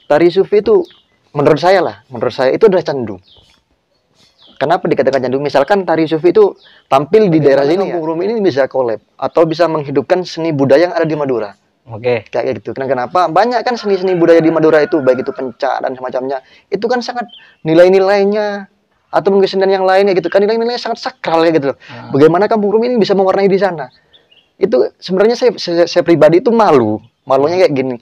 Tari sufi itu menurut saya itu adalah candu. Kenapa dikatakan candu? Misalkan tari sufi itu tampil di daerah sini, Kampung Rumi ini bisa collab atau bisa menghidupkan seni budaya yang ada di Madura. Oke. Kayak gitu. Kenapa? Banyak kan seni-seni budaya di Madura itu, baik itu pencak dan semacamnya. Itu kan sangat nilai-nilainya atau mungkin kesenian yang lainnya gitu kan, nilai-nilainya sangat sakral ya gitu loh. Bagaimana Kampung Rumi ini bisa mewarnai di sana? Itu sebenarnya saya pribadi itu malunya kayak gini.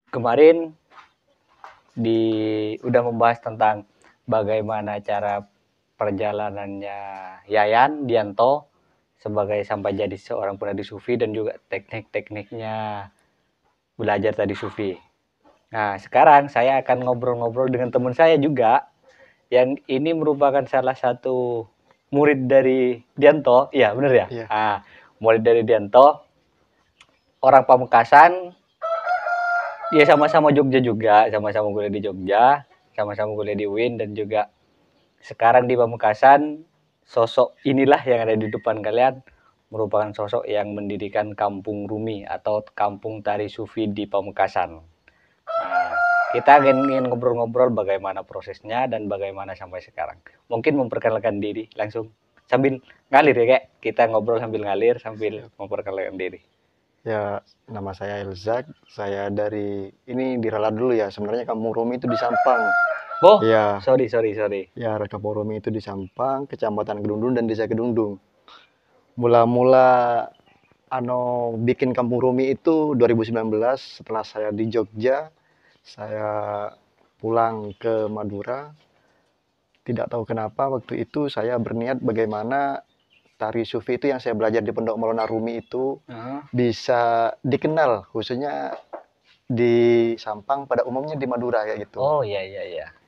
Kemarin udah membahas tentang bagaimana cara perjalanannya Yayan Dianto sebagai sampai jadi seorang penari sufi dan juga teknik-tekniknya belajar tadi sufi. Nah, sekarang saya akan ngobrol-ngobrol dengan teman saya juga yang ini merupakan salah satu murid dari Dianto. Iya, benar ya? Iya. Nah, murid dari Dianto, orang Pamekasan. Ya sama-sama Jogja juga, sama-sama kuliah di Jogja, sama-sama kuliah di UIN dan juga sekarang di Pamekasan. Sosok inilah yang ada di depan kalian merupakan sosok yang mendirikan Kampung Rumi atau Kampung Tari Sufi di Pamekasan. Nah, kita ingin ngobrol-ngobrol bagaimana prosesnya dan bagaimana sampai sekarang. Mungkin memperkenalkan diri langsung sambil ngalir ya, kayak kita ngobrol sambil ngalir sambil memperkenalkan diri. Ya, nama saya Elzak. Saya dari ini diralat dulu ya. Sebenarnya Kampung Rumi itu di Sampang. Oh, ya. sorry. Ya, Kampung Rumi itu di Sampang, Kecamatan Kedungdung dan Desa Kedungdung. Mula-mula bikin Kampung Rumi itu 2019 setelah saya di Jogja. Saya pulang ke Madura. Tidak tahu kenapa waktu itu saya berniat bagaimana tari sufi itu yang saya belajar di Pondok Maulana Rumi itu bisa dikenal, khususnya di Sampang, pada umumnya di Madura kayak gitu. Oh iya.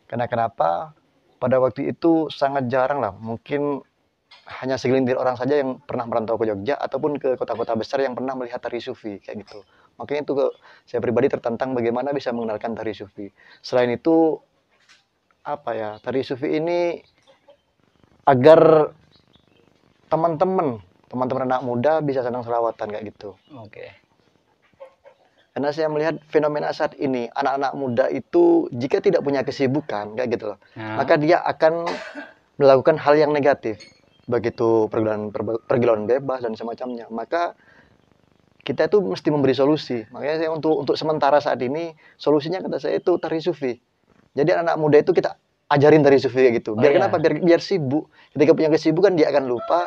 Karena kenapa? Pada waktu itu sangat jarang lah, mungkin hanya segelintir orang saja yang pernah merantau ke Jogja ataupun ke kota-kota besar yang pernah melihat tari sufi kayak gitu. Makanya itu saya pribadi tertantang bagaimana bisa mengenalkan tari sufi. Selain itu tari sufi ini agar teman-teman anak muda bisa senang selawatan kayak gitu. Oke. Karena saya melihat fenomena saat ini, anak-anak muda itu jika tidak punya kesibukan kayak gitu loh, maka dia akan melakukan hal yang negatif. Begitu pergaulan bebas dan semacamnya. Maka kita itu mesti memberi solusi. Makanya saya untuk sementara saat ini solusinya kata saya itu tari sufi. Jadi anak muda itu kita ajarin tari sufi kayak gitu. Biar kenapa? Biar sibuk. Ketika punya kesibukan dia akan lupa,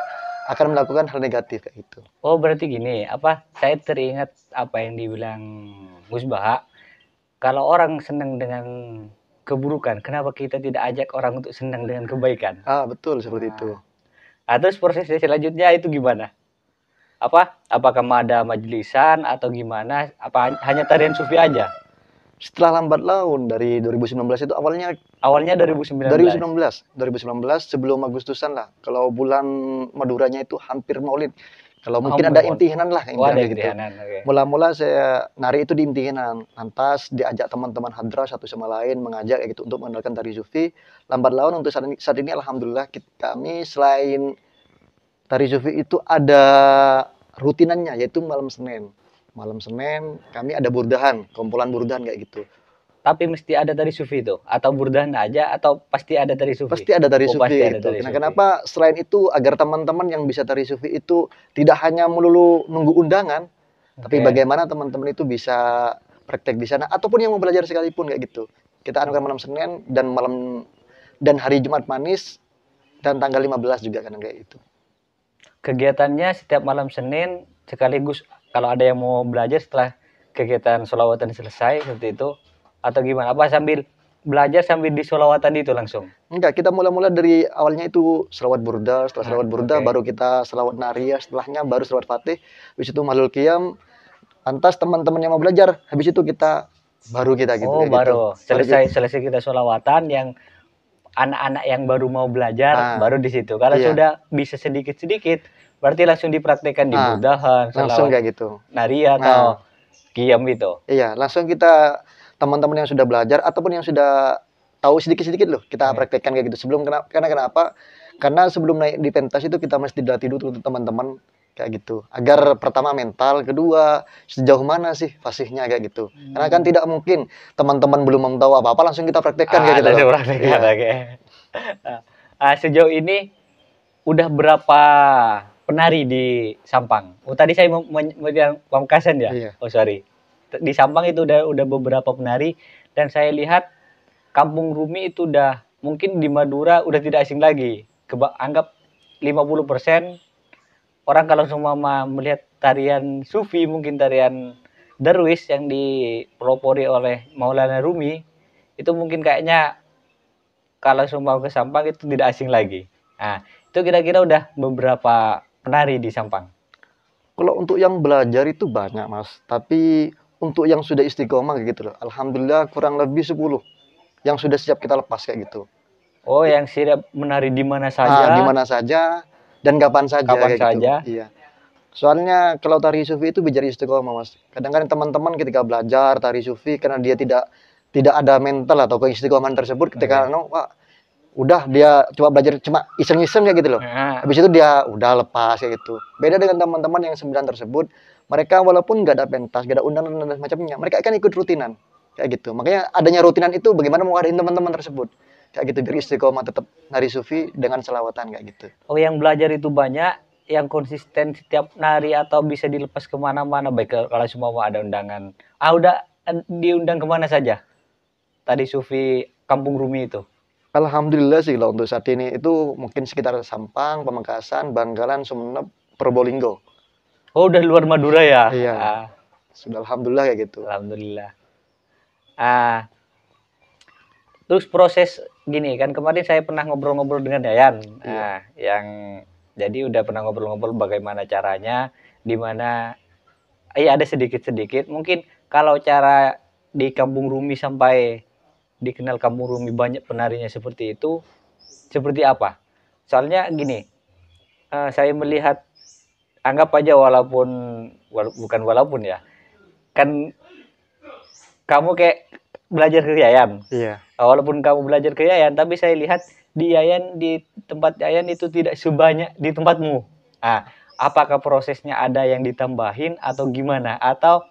akan melakukan hal negatif kayak gitu. Oh, berarti gini, saya teringat apa yang dibilang Gus Baha. Kalau orang senang dengan keburukan, kenapa kita tidak ajak orang untuk senang dengan kebaikan? Betul seperti itu. Terus prosesnya selanjutnya itu gimana? Apakah ada majlisan atau gimana? Apa hanya tarian sufi aja? Setelah lambat laun dari 2019 itu awalnya 2019 sebelum Agustusan lah. Kalau bulan Maduranya itu hampir Maulid. Kalau mungkin ada imtihanan lah gitu. Okay. Mula-mula saya nari itu di imtihanan. Lantas diajak teman-teman hadrah satu sama lain mengajak kayak gitu untuk mengenalkan tari sufi. Lambat laun untuk saat ini alhamdulillah kami selain tari sufi itu ada rutinannya yaitu malam Senin. Malam Senin kami ada burdahan, kumpulan burdahan kayak gitu. Tapi mesti ada tari sufi itu? Atau burdahan aja? Atau pasti ada tari sufi? Pasti ada tari sufi gitu. Kenapa? Selain itu agar teman-teman yang bisa tari sufi itu tidak hanya melulu nunggu undangan, tapi bagaimana teman-teman itu bisa praktek di sana ataupun yang mau belajar sekalipun kayak gitu. Kita anukan malam Senin dan hari Jumat Manis dan tanggal 15 juga kan kayak gitu. Kegiatannya setiap malam Senin sekaligus kalau ada yang mau belajar setelah kegiatan sholawatan selesai seperti itu atau gimana? Apa sambil belajar sambil di sholawatan itu langsung? Enggak, kita mulai dari awalnya itu selawat burda, setelah selawat burda baru kita selawat nariyah, setelahnya baru selawat fatih, habis itu mahlul qiyam. Lantas teman-teman yang mau belajar, habis itu baru kita gitu. Oh, baru gitu. Selesai kita sholawatan, yang anak-anak yang baru mau belajar baru di situ. Kalau sudah bisa sedikit-sedikit berarti langsung dipraktikkan di burdahan, langsung kayak gitu. Nariyah atau qiyam itu. Iya, langsung kita teman-teman yang sudah belajar ataupun yang sudah tahu sedikit-sedikit loh, kita praktekkan kayak gitu. Karena kenapa? Karena sebelum naik di pentas itu kita mesti dilatih dulu untuk teman-teman kayak gitu. Agar pertama mental, kedua sejauh mana sih fasihnya kayak gitu. Karena kan tidak mungkin teman-teman belum tahu apa-apa langsung kita praktekkan kayak gitu langsung loh. praktekkan, Iya. oke. Sejauh ini udah berapa penari di Sampang? Oh, tadi saya yang Pamekasan ya? Iya. Oh, sorry. Di Sampang itu udah beberapa penari, dan saya lihat Kampung Rumi itu udah mungkin di Madura udah tidak asing lagi. Anggap 50% orang kalau semua melihat tarian Sufi, mungkin tarian Darwis yang dipelopori oleh Maulana Rumi, itu mungkin kayaknya kalau semua ke Sampang itu tidak asing lagi. Nah, itu kira-kira udah beberapa penari di Sampang. Kalau untuk yang belajar itu banyak, Mas. Tapi untuk yang sudah istiqomah kayak gitu loh. Alhamdulillah kurang lebih 10 yang sudah siap kita lepas kayak gitu. Oh, yang siap menari di mana saja. Di mana saja dan kapan saja Kapan kayak saja. gitu. Iya. Soalnya kalau tari sufi itu bicara istiqomah, Mas. Kadang-kadang teman-teman ketika belajar tari sufi karena dia tidak ada mental atau keistiqomahan tersebut ketika wah, udah dia coba belajar cuma iseng-iseng kayak gitu loh. Habis itu dia udah lepas kayak gitu. Beda dengan teman-teman yang 9 tersebut, mereka walaupun nggak ada pentas, nggak ada undangan dan macamnya, mereka akan ikut rutinan kayak gitu. Makanya adanya rutinan itu bagaimana mau ngadain teman-teman tersebut kayak gitu biar istiqomah tetap nari sufi dengan selawatan kayak gitu. Oh, yang belajar itu banyak, yang konsisten setiap nari atau bisa dilepas kemana-mana, baik kalau semua ada undangan. Udah diundang kemana saja? Tadi Sufi Kampung Rumi itu. Alhamdulillah sih kalau untuk saat ini itu mungkin sekitar Sampang, Pamekasan, Bangkalan, Sumeneb, Probolinggo. Oh, udah luar Madura ya? Iya. Sudah alhamdulillah kayak gitu. Alhamdulillah. Terus proses gini kan, kemarin saya pernah ngobrol-ngobrol dengan Yayan. Yang jadi udah pernah ngobrol-ngobrol bagaimana caranya, di mana ada sedikit-sedikit. Mungkin kalau cara di Kampung Rumi sampai dikenal Kampung Rumi banyak penarinya seperti itu, seperti apa? Soalnya gini, saya melihat, anggap aja bukan walaupun ya, kan kamu kayak belajar ke Yayan. Iya. Walaupun kamu belajar ke Yayan, tapi saya lihat di Yayan, di tempat Yayan itu tidak sebanyak di tempatmu. Apakah prosesnya ada yang ditambahin atau gimana? Atau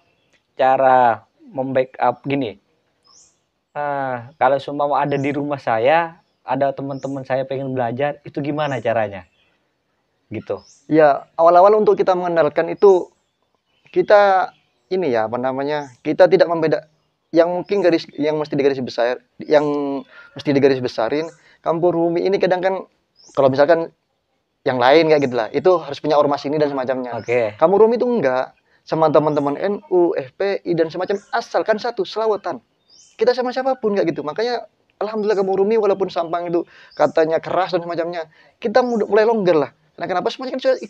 cara membackup gini, kalau semua ada di rumah saya, ada teman-teman saya pengen belajar, itu gimana caranya? Gitu. Ya, awal-awal untuk kita mengenalkan itu, kita ini ya, apa namanya, kita tidak membeda yang mungkin yang mesti digaris besarin. Kampung Rumi ini kadang kan kalau misalkan yang lain kayak gitulah, itu harus punya ormas ini dan semacamnya. Kampung Rumi itu enggak, sama teman-teman NU, FPI dan semacam, asalkan satu selawatan. Kita sama siapapun kayak gitu. Makanya alhamdulillah Kampung Rumi walaupun Sampang itu katanya keras dan semacamnya, kita mulai longgar lah. Nah, kenapa semuanya kan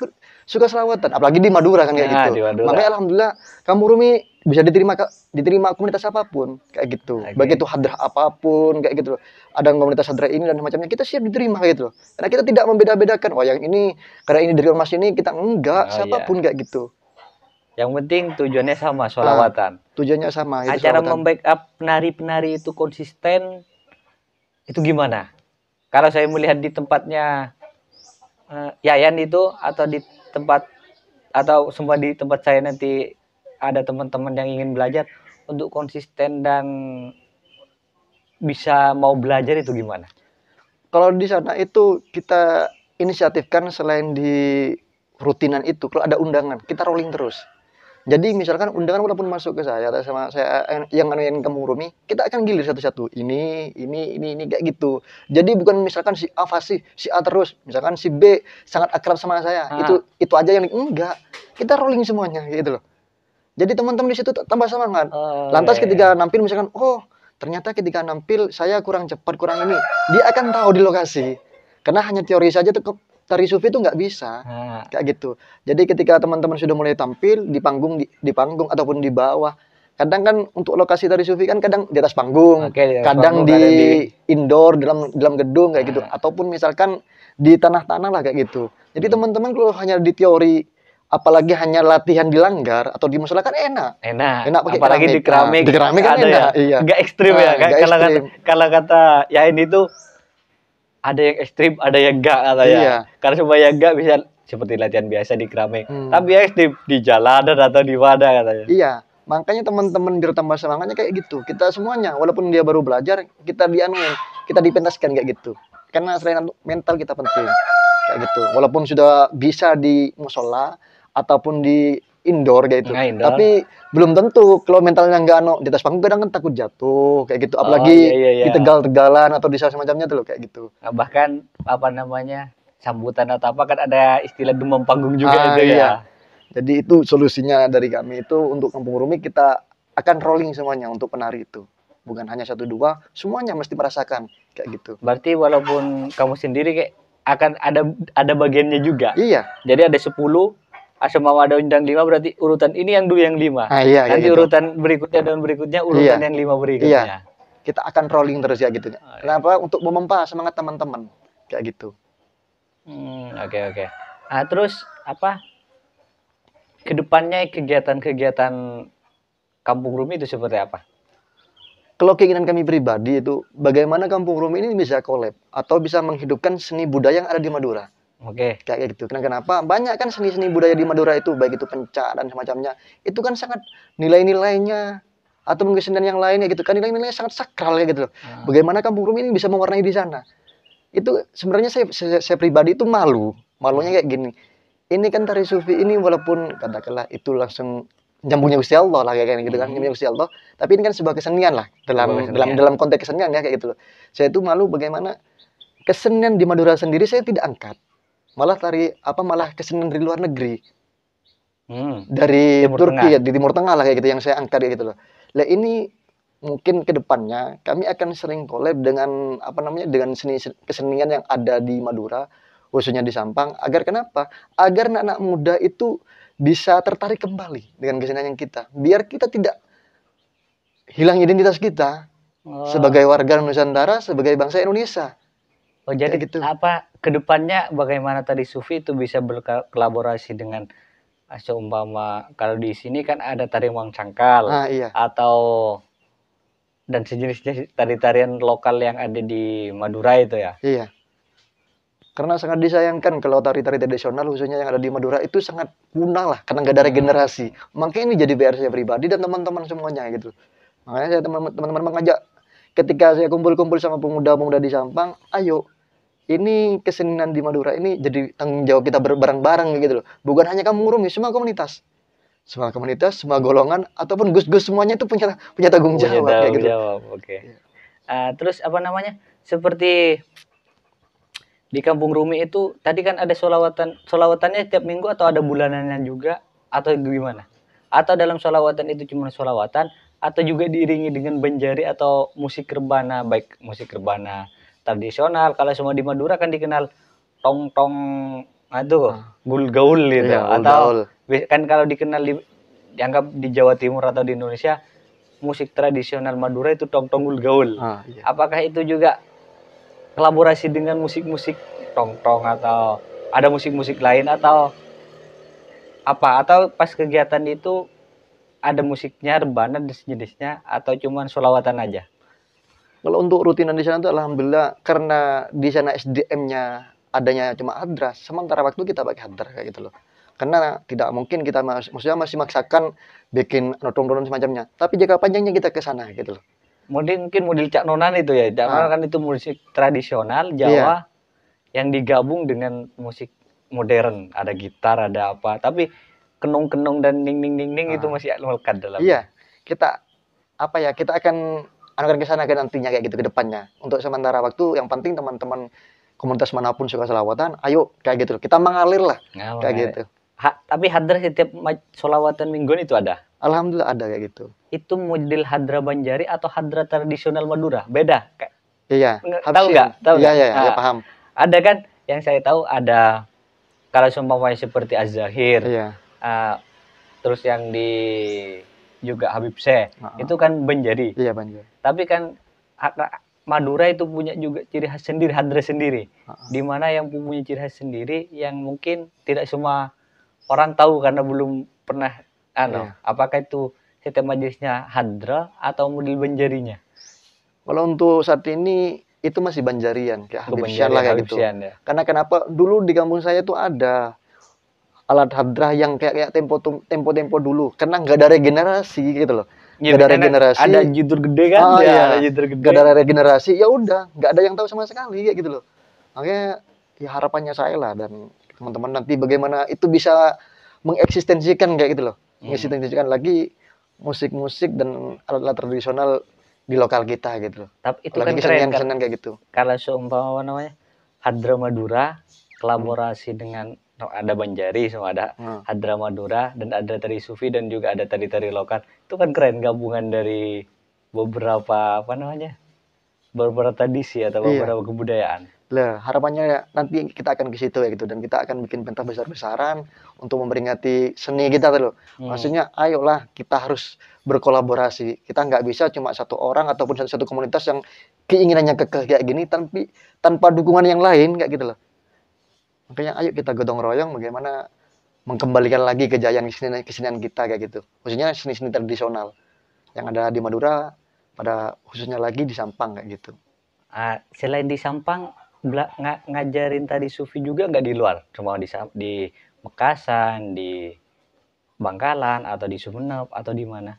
suka selawatan, apalagi di Madura kan kayak gitu. Makanya alhamdulillah Kampung Rumi bisa diterima komunitas apapun kayak gitu. Baik itu hadrah apapun kayak gitu. Ada komunitas hadrah ini dan semacamnya, kita siap diterima kayak gitu. Karena kita tidak membeda-bedakan, wah yang ini karena ini dari ormas ini, kita enggak, siapapun kayak gitu. Yang penting tujuannya sama, sholawatan. Tujuannya sama. Cara membackup penari-penari itu konsisten, itu gimana? Kalau saya melihat di tempatnya Yayan itu, atau di tempat, atau semua di tempat saya nanti ada teman-teman yang ingin belajar, untuk konsisten dan bisa mau belajar itu gimana? Kalau di sana itu kita inisiatifkan selain di rutinan itu, kalau ada undangan kita rolling terus. Jadi misalkan undangan walaupun masuk ke saya atau sama saya yang Kampung Rumi, kita akan gilir satu-satu. Ini kayak gitu. Jadi bukan misalkan si A fasih, si A terus, misalkan si B sangat akrab sama saya. Itu aja yang enggak. Kita rolling semuanya gitu loh. Jadi teman-teman di situ tambah semangat. Lantas ketika nampil misalkan, oh, ternyata ketika nampil saya kurang cepat, kurang ini, dia akan tahu di lokasi. Karena hanya teori saja tuh tari sufi itu nggak bisa kayak gitu. Jadi ketika teman-teman sudah mulai tampil di panggung ataupun di bawah, kadang kan untuk lokasi tari sufi kan kadang di atas panggung, kadang di indoor dalam gedung kayak gitu, ataupun misalkan di tanah-tanah lah kayak gitu. Jadi teman-teman kalau hanya di teori, apalagi hanya latihan di langgar atau di musola kan enak apalagi di keramik. Kan enak, iya. Nggak ekstrim ya. Kalau kata ya ini tuh ada yang ekstrim, ada yang enggak katanya. Iya. Karena semua yang enggak bisa seperti latihan biasa di keramik. Tapi yang ekstrim di jalanan atau di mana katanya. Iya, makanya teman-teman biar tambah semangatnya kayak gitu. Kita semuanya, walaupun dia baru belajar, kita dianuin, kita dipentaskan kayak gitu. Karena selain mental kita penting, kayak gitu. Walaupun sudah bisa di musola ataupun di indoor kayak gitu, Nah, indoor. tapi belum tentu kalau mentalnya nggak di atas panggung kadang kan takut jatuh kayak gitu. Apalagi iya. di tegal-tegalan atau di semacamnya tuh loh kayak gitu. Nah, bahkan apa namanya sambutan atau apa kan ada istilah demam panggung juga itu Iya. ya. Jadi itu solusinya dari kami itu untuk Kampung Rumi kita akan rolling semuanya untuk penari itu. Bukan hanya satu dua, semuanya mesti merasakan kayak gitu. Berarti walaupun kamu sendiri kayak akan ada bagiannya juga. Iya. Jadi ada 10, asal ada undang 5 berarti urutan ini yang 2 yang 5. Iya, Nanti gitu. urutan berikutnya dan berikutnya urutan yang 5 berikutnya. Iya. Kita akan rolling terus ya gitu. Kenapa? Untuk memompa semangat teman-teman kayak gitu. Oke. Nah, terus apa? Kedepannya kegiatan-kegiatan Kampung Rumi itu seperti apa? Kalau keinginan kami pribadi itu bagaimana Kampung Rumi ini bisa collab atau bisa menghidupkan seni budaya yang ada di Madura. Oke. Kayak gitu. Kenapa? Banyak kan seni-seni budaya di Madura itu, baik itu pencak dan semacamnya. Itu kan sangat nilai-nilainya atau mungkin kesenian yang lainnya gitu kan nilai-nilainya sangat sakral ya gitu loh. Bagaimana Kampung Rumi ini bisa mewarnai di sana? Itu sebenarnya saya pribadi itu malunya kayak gini. Ini kan tari sufi ini walaupun katakanlah itu langsung nyambungnya Gusti Allah lah kayak gitu kan, nyambungnya Gusti Allah. Tapi ini kan sebuah kesenian lah dalam konteks kesenian ya kayak gitu loh. Saya itu malu bagaimana kesenian di Madura sendiri saya tidak angkat. Malah malah kesenian dari luar negeri. Dari Turki ya, di Timur Tengah lah kayak gitu yang saya angkat kayak gitu loh. Lah ini mungkin ke depannya kami akan sering collab dengan dengan kesenian yang ada di Madura, khususnya di Sampang, agar kenapa? Agar anak-anak muda itu bisa tertarik kembali dengan kesenian kita. Biar kita tidak hilang identitas kita sebagai warga Nusantara, sebagai bangsa Indonesia. Oh, jadi gitu. Apa kedepannya bagaimana tadi Sufi itu bisa berkolaborasi dengan seumpama kalau di sini kan ada tari Wang Cangkal atau dan sejenisnya tari-tarian lokal yang ada di Madura itu ya. Iya. Karena sangat disayangkan kalau tari-tari tradisional khususnya yang ada di Madura itu sangat punah lah karena nggak ada regenerasi. Makanya ini jadi PR saya pribadi dan teman-teman semuanya gitu. Makanya saya teman-teman mengajak ketika saya kumpul-kumpul sama pemuda-pemuda di Sampang, ayo ini kesenian di Madura ini jadi tanggung jawab kita bareng-bareng gitu loh. Bukan hanya Kampung Rumi, semua komunitas, semua golongan ataupun gus-gus semuanya itu punya tanggung jawab kayak gitu. Oke. Terus apa namanya? Seperti di Kampung Rumi itu tadi kan ada sholawatannya setiap minggu atau ada bulanannya juga atau gimana? Atau dalam sholawatan itu cuma sholawatan atau juga diiringi dengan banjari atau musik rebana, baik musik rebana tradisional. Kalau semua di Madura kan dikenal tong-tong gul-gaul gitu. Iya, atau kan kalau dianggap di Jawa Timur atau di Indonesia musik tradisional Madura itu tong-tong gul-gaul. Iya. Apakah itu juga kolaborasi dengan musik-musik tong-tong atau ada musik-musik lain atau apa? Atau pas kegiatan itu ada musiknya rebana dan sejenisnya atau cuman sholawatan aja? Kalau untuk rutinan di sana tuh alhamdulillah karena di sana SDM-nya adanya cuma hadras, sementara waktu kita pakai hadras kayak gitu loh. Karena tidak mungkin kita maksudnya masih maksakan bikin nodong-nodong semacamnya. Tapi jangka panjangnya kita ke sana gitu loh. Mungkin model Cak Nonan itu ya. Cak Nonan kan itu musik tradisional Jawa yang digabung dengan musik modern. Ada gitar, ada apa. Tapi kenong-kenong dan ning-ning itu masih melekat dalam. Iya. Kita akan ke sana nantinya kayak gitu ke depannya. Untuk sementara waktu yang penting teman-teman komunitas manapun suka selawatan, ayo kayak gitu. Kita mengalir lah. Kayak gitu. Tapi hadras setiap sholawatan mingguan itu ada? Alhamdulillah ada kayak gitu. Itu model hadra Banjari atau hadra tradisional Madura? Beda? Iya. Tahu nggak? Iya, paham. Ada kan? Yang saya tahu ada kalau seumpamanya seperti Az-Zahir. Iya. Terus yang di juga Habib Syekh. Itu kan Banjari. Iya, Banjari. Tapi kan Madura itu punya juga ciri khas sendiri, hadra sendiri. Di mana yang punya ciri khas sendiri yang mungkin tidak semua orang tahu karena belum pernah apakah itu setiap majelisnya hadra atau model banjarinya? Kalau untuk saat ini itu masih Banjarian, kayak Habib Syah Banjarian, lah kayak Habib gitu. Syian, ya. Karena kenapa dulu di kampung saya tuh ada alat hadrah yang kayak tempo dulu, karena nggak ada regenerasi gitu loh. Iya, Nggak ada karena regenerasi. ada judur gede kan? Ah, Ya, iya. ada judur gede. Nggak ada regenerasi, ya udah, nggak ada yang tahu sama sekali kayak gitu loh. Makanya ya harapannya saya lah dan teman-teman nanti bagaimana itu bisa mengeksistensikan kayak gitu loh. Mengeksistensikan lagi musik-musik dan alat-alat tradisional di lokal kita gitu loh. Tapi itu Apalagi kan keren kan. kesenian-kesenian kayak gitu. Kalau seumpama apa namanya? Hadra Madura kolaborasi dengan ada Banjari sama ada Hadra Madura dan ada tari sufi dan juga ada tari-tari lokal. Itu kan keren gabungan dari beberapa apa namanya? Beberapa tradisi atau beberapa kebudayaan. Lah, harapannya ya, nanti kita akan ke situ ya gitu dan kita akan bikin pentas besar-besaran untuk memperingati seni kita tuh loh. Maksudnya ayolah kita harus berkolaborasi. Kita nggak bisa cuma satu orang ataupun satu komunitas yang keinginannya kekeh kayak gini tanpa dukungan yang lain kayak gitu loh. Makanya ayo kita gotong royong bagaimana mengembalikan lagi kejayaan kesenian kita kayak gitu. Khususnya seni-seni tradisional yang ada di Madura, pada khususnya lagi di Sampang kayak gitu. Selain di Sampang, ngajarin tari sufi juga nggak di luar? Cuma di Mekasan, di Bangkalan, atau di Sumeneb, atau di mana?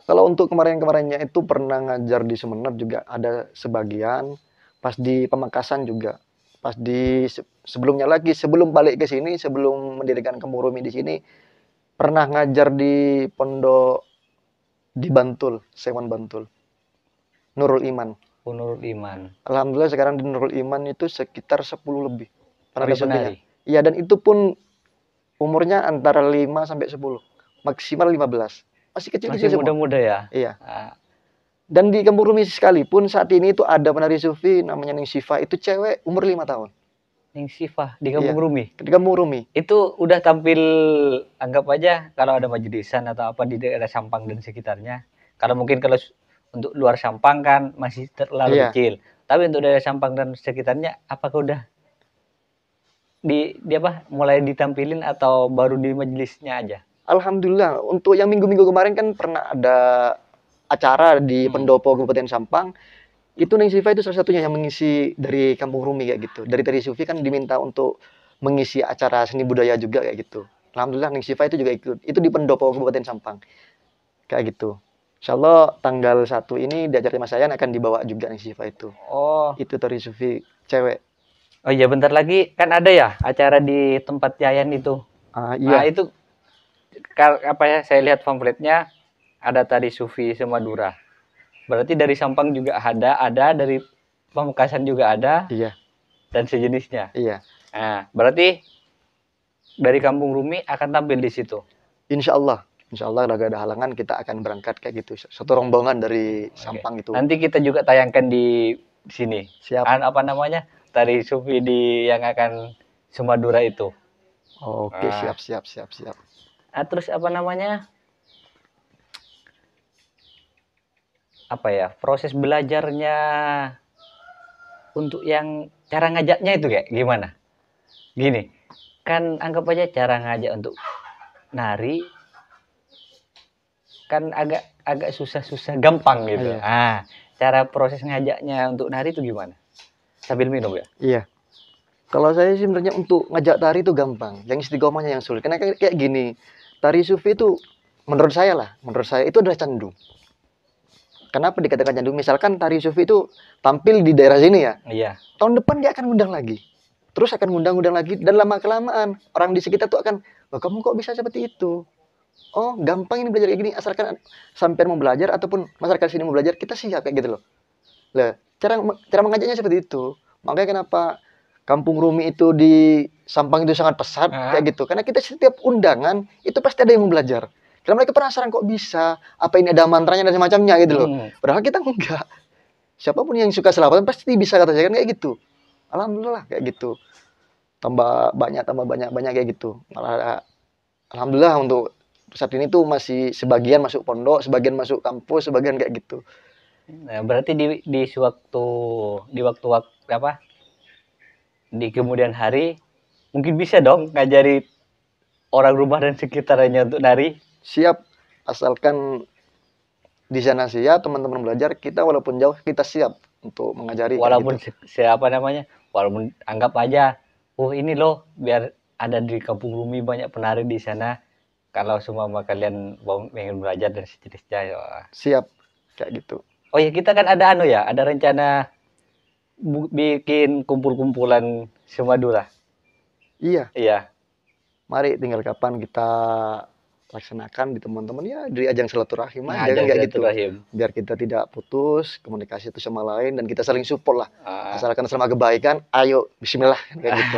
Kalau untuk kemarin-kemarinnya itu pernah ngajar di Sumeneb juga ada sebagian, pas di Pamekasan juga. Pas di sebelumnya lagi, sebelum balik ke sini, sebelum mendirikan Kemurumi di sini, pernah ngajar di pondok di Bantul, Sewan Bantul. Nurul Iman. Nurul Iman. Alhamdulillah sekarang di Nurul Iman itu sekitar 10 lebih. Penari. Iya, dan itu pun umurnya antara 5 sampai 10. Maksimal 15. Masih kecil-kecil semua. Masih muda-muda ya? Iya. Dan di Kemurumi sekalipun saat ini itu ada penari sufi namanya Ning Sifa, itu cewek umur 5 tahun. Ning Sifa di Kemurumi? Di Kemurumi. Itu udah tampil, anggap aja kalau ada majlisan atau apa di daerah Sampang dan sekitarnya. Kalau mungkin kalau untuk luar Sampang kan masih terlalu kecil. Tapi untuk daerah Sampang dan sekitarnya apakah udah mulai ditampilin atau baru di majelisnya aja? Alhamdulillah, untuk yang minggu-minggu kemarin kan pernah ada acara di pendopo Kabupaten Sampang. Itu Ning Sifa itu salah satunya yang mengisi dari Kampung Rumi kayak gitu. Dari tari sufi kan diminta untuk mengisi acara seni budaya juga kayak gitu. Alhamdulillah Ning Sifa itu juga ikut. Itu di pendopo Kabupaten Sampang. Kayak gitu. Insyaallah tanggal 1 ini di acara Mas Sayan akan dibawa juga Ning Sifa itu. Oh. Itu tari sufi cewek. Oh iya, bentar lagi kan ada ya acara di tempat Yayan itu. Iya. Itu apa ya, saya lihat pamfletnya ada tari sufi Semadura. Berarti dari Sampang juga ada dari Pamekasan juga ada. Iya. Dan sejenisnya. Iya. Nah, berarti dari Kampung Rumi akan tampil di situ. Insya Allah nggak ada halangan, kita akan berangkat kayak gitu. Satu rombongan dari Sampang itu. Nanti kita juga tayangkan di sini. Siap. Apa namanya? Tari sufi yang akan Semadura itu. Oke, siap. Terus apa namanya? Apa ya? Proses belajarnya untuk yang cara ngajaknya itu kayak gimana? Gini, kan anggap aja cara ngajak untuk nari kan agak susah-susah gampang gitu. Cara proses ngajaknya untuk nari itu gimana? Sambil minum ya? Iya. Kalau saya sih sebenarnya untuk ngajak tari itu gampang, yang istiqomahnya yang sulit. Karena kayak gini, tari sufi itu menurut saya itu adalah candu. Kenapa dikatakan candu? Misalkan tari sufi itu tampil di daerah sini ya. Iya. Tahun depan dia akan ngundang lagi. Terus akan ngundang lagi dan lama-kelamaan orang di sekitar tuh akan, "Loh, kamu kok bisa seperti itu?" Oh, gampang ini belajar kayak gini, asalkan sampai mau belajar ataupun masyarakat sini mau belajar, kita siap kayak gitu loh. Lah, cara mengajaknya seperti itu. Makanya kenapa Kampung Rumi itu di Sampang itu sangat pesat kayak gitu. Karena kita setiap undangan itu pasti ada yang mau belajar. Karena mereka penasaran kok bisa, apa ini ada mantranya dan semacamnya gitu loh. Padahal kita enggak. Siapapun yang suka selawatan pasti bisa, kata saya kan kayak gitu. Alhamdulillah kayak gitu. Tambah banyak kayak gitu. Malah alhamdulillah untuk saat ini tuh masih sebagian masuk pondok, sebagian masuk kampus, sebagian kayak gitu. Nah, berarti di waktu apa? Di kemudian hari mungkin bisa dong ngajari orang rumah dan sekitarnya untuk nari. Siap, asalkan di sana siap, teman-teman belajar, kita walaupun jauh kita siap untuk mengajari kayak Walaupun gitu. siapa namanya, walaupun anggap aja, oh ini loh biar ada di Kampung Rumi banyak penari di sana. Kalau semua kalian mau pengen belajar dan sejenisnya. Wah. Siap kayak gitu. Oh ya kita kan ada anu ya, ada rencana bikin kumpul-kumpulan Semadura. Iya, Iya. mari tinggal kapan kita laksanakan di teman-teman ya di ajang silaturahim Nah, aja kan ajang kayak gitu. silaturahim. Biar kita tidak putus komunikasi itu sama lain dan kita saling support lah. Ah. Asalkan selama kebaikan, ayo bismillah kayak gitu.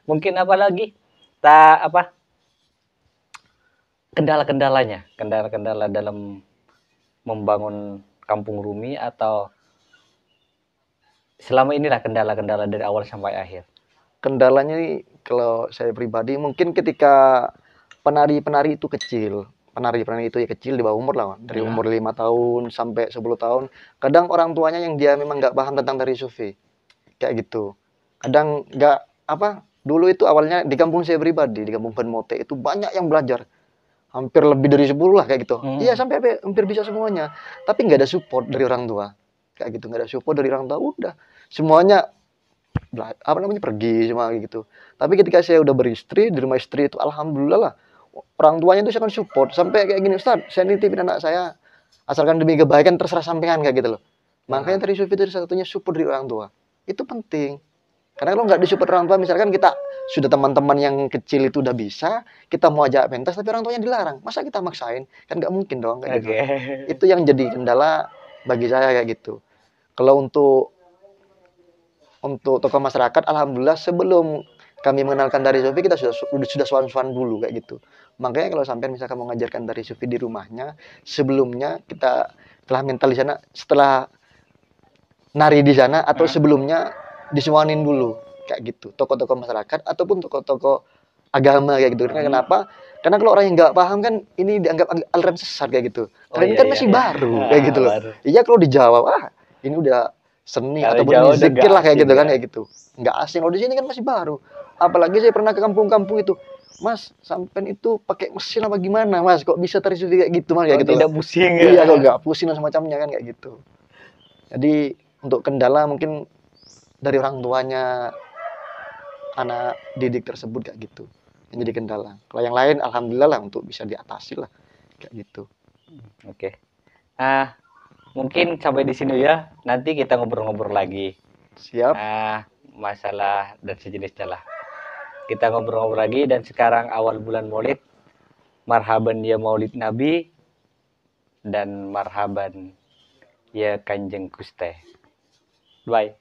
Mungkin apa lagi? Apa? Kendala-kendalanya, kendala-kendala dalam membangun Kampung Rumi atau selama inilah kendala-kendala dari awal sampai akhir. Kendalanya nih kalau saya pribadi mungkin ketika penari-penari itu kecil. Penari-penari itu ya kecil di bawah umur lah, dari umur 5 tahun sampai 10 tahun. Kadang orang tuanya yang dia memang nggak paham tentang tari sufi. Kayak gitu. Kadang nggak apa, dulu itu awalnya di kampung saya pribadi, di kampung Banmote itu banyak yang belajar. Hampir lebih dari 10 lah kayak gitu. Iya, sampai hampir bisa semuanya. Tapi nggak ada support dari orang tua. Kayak gitu, nggak ada support dari orang tua, udah. Semuanya apa namanya pergi cuma gitu. Tapi ketika saya udah beristri di rumah istri itu alhamdulillah lah orang tuanya itu sangat support sampai kayak gini, Ustaz saya nitipin anak saya asalkan demi kebaikan terserah sampean kayak gitu loh. Makanya tadi Sufi itu satunya support dari orang tua itu penting, karena kalau nggak disupport orang tua, misalkan kita sudah teman-teman yang kecil itu udah bisa, kita mau ajak pentas tapi orang tuanya dilarang, masa kita maksain, kan nggak mungkin dong kayak gitu. Itu yang jadi kendala bagi saya kayak gitu. Kalau untuk tokoh masyarakat, alhamdulillah sebelum kami mengenalkan tari sufi kita sudah sowan-sowan dulu kayak gitu. Makanya kalau sampai misalkan mau mengajarkan tari sufi di rumahnya, sebelumnya kita telah mental di sana, setelah nari di sana atau sebelumnya disuanin dulu kayak gitu. Tokoh-tokoh masyarakat ataupun tokoh-tokoh agama kayak gitu. Karena kenapa? Karena kalau orang yang nggak paham kan ini dianggap aliran sesat kayak gitu. Karena ini kan masih baru kayak gitu loh. Iya kalau dijawab, ini udah seni Kalau ataupun Jawa ini udah zikir lah kayak gitu kan ya. kayak gitu. Nggak asing, kalau di sini kan masih baru. Apalagi saya pernah ke kampung-kampung itu. Mas, sampean itu pakai mesin apa gimana, Mas? Kok bisa tari sufi kayak gitu, Mas? Kayak gitu Tidak loh. pusing ya. Iya, kok nggak pusing dan semacamnya kan kayak gitu. Jadi untuk kendala mungkin dari orang tuanya anak didik tersebut kayak gitu. Yang jadi kendala. Kalau yang lain alhamdulillah lah untuk bisa diatasi lah kayak gitu. Oke. Mungkin sampai di sini ya. Nanti kita ngobrol-ngobrol lagi. Siap. Masalah dan sejenisnya lah. Kita ngobrol-ngobrol lagi dan sekarang awal bulan Maulid. Marhaban ya Maulid Nabi dan marhaban ya Kanjeng Guste. Bye.